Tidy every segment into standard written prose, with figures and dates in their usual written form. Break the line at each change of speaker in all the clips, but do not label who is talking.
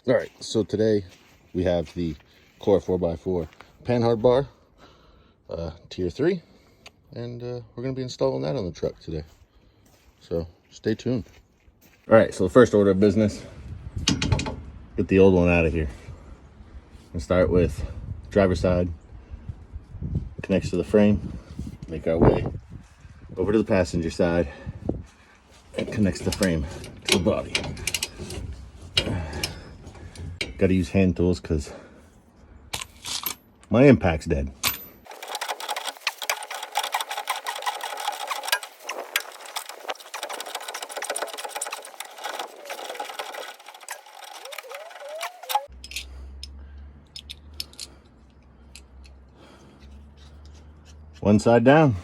All right, so today we have the CORE4X4 panhard bar, tier 3, and we're going to be installing that on the truck today. So stay tuned. All right, so the first order of business, get the old one out of here. And start with driver's side, connects to the frame, make our way over to the passenger side, and connects the frame to the body. Got to use hand tools because my impact's dead. One side down.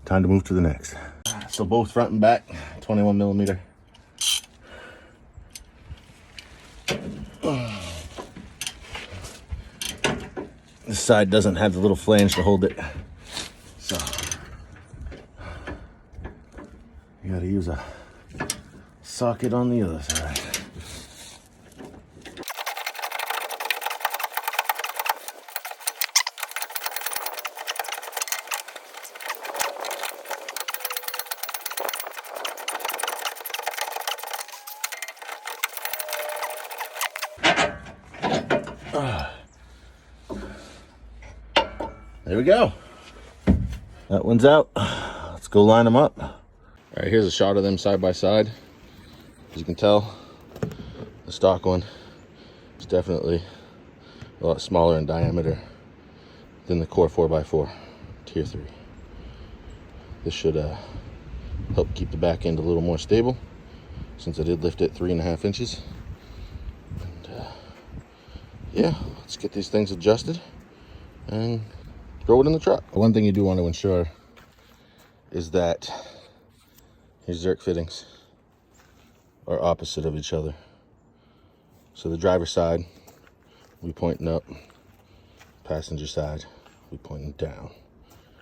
Time to move to the next. So both front and back, 21 millimeter. This side doesn't have the little flange to hold it, so you gotta use a socket on the other side. There we go. That one's out. Let's go line them up. All right, here's a shot of them side by side. As you can tell, the stock one is definitely a lot smaller in diameter than the CORE4X4 tier 3. This should help keep the back end a little more stable, since I did lift it 3.5 inches. And yeah, let's get these things adjusted and throw it in the truck. One thing you do want to ensure is that your zerk fittings are opposite of each other. So the driver's side, we pointing up, passenger side, we pointing down.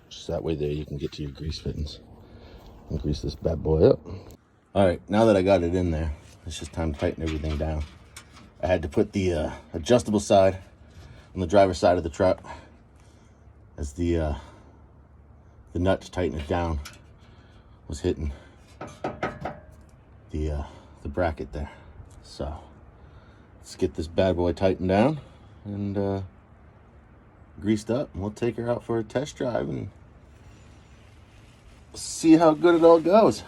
Just that way there you can get to your grease fittings and grease this bad boy up. All right, now that I got it in there, it's just time to tighten everything down. I had to put the adjustable side on the driver's side of the truck, as the nut to tighten it down was hitting the bracket there. So let's get this bad boy tightened down and greased up, and we'll take her out for a test drive and see how good it all goes.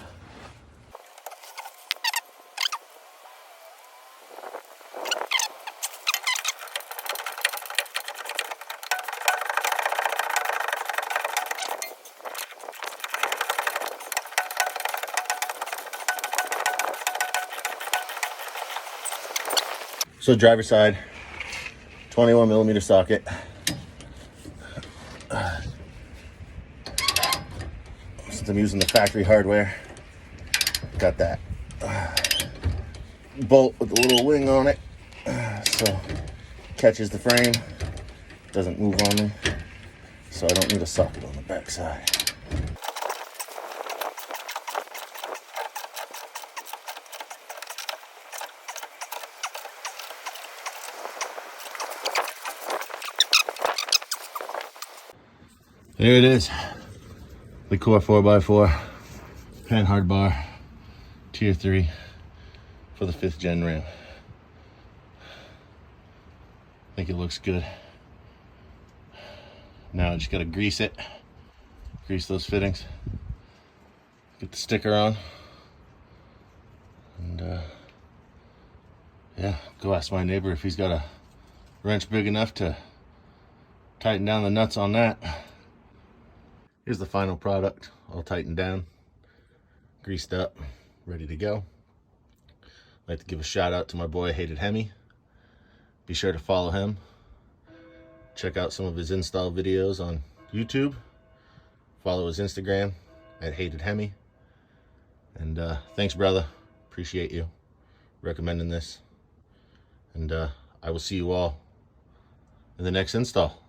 So driver side, 21 millimeter socket. Since I'm using the factory hardware, got that bolt with a little wing on it, so catches the frame, doesn't move on me, so I don't need a socket on the back side. There it is, the CORE4X4 panhard bar, tier 3 for the 5th gen Ram. I think it looks good. Now I just gotta grease it, grease those fittings, get the sticker on, and yeah, go ask my neighbor if he's got a wrench big enough to tighten down the nuts on that. Here's the final product, all tightened down, greased up, ready to go. I'd like to give a shout out to my boy Hated Hemi. Be sure to follow him. Check out some of his install videos on YouTube. Follow his Instagram at Hated Hemi. And thanks, brother. Appreciate you recommending this. And I will see you all in the next install.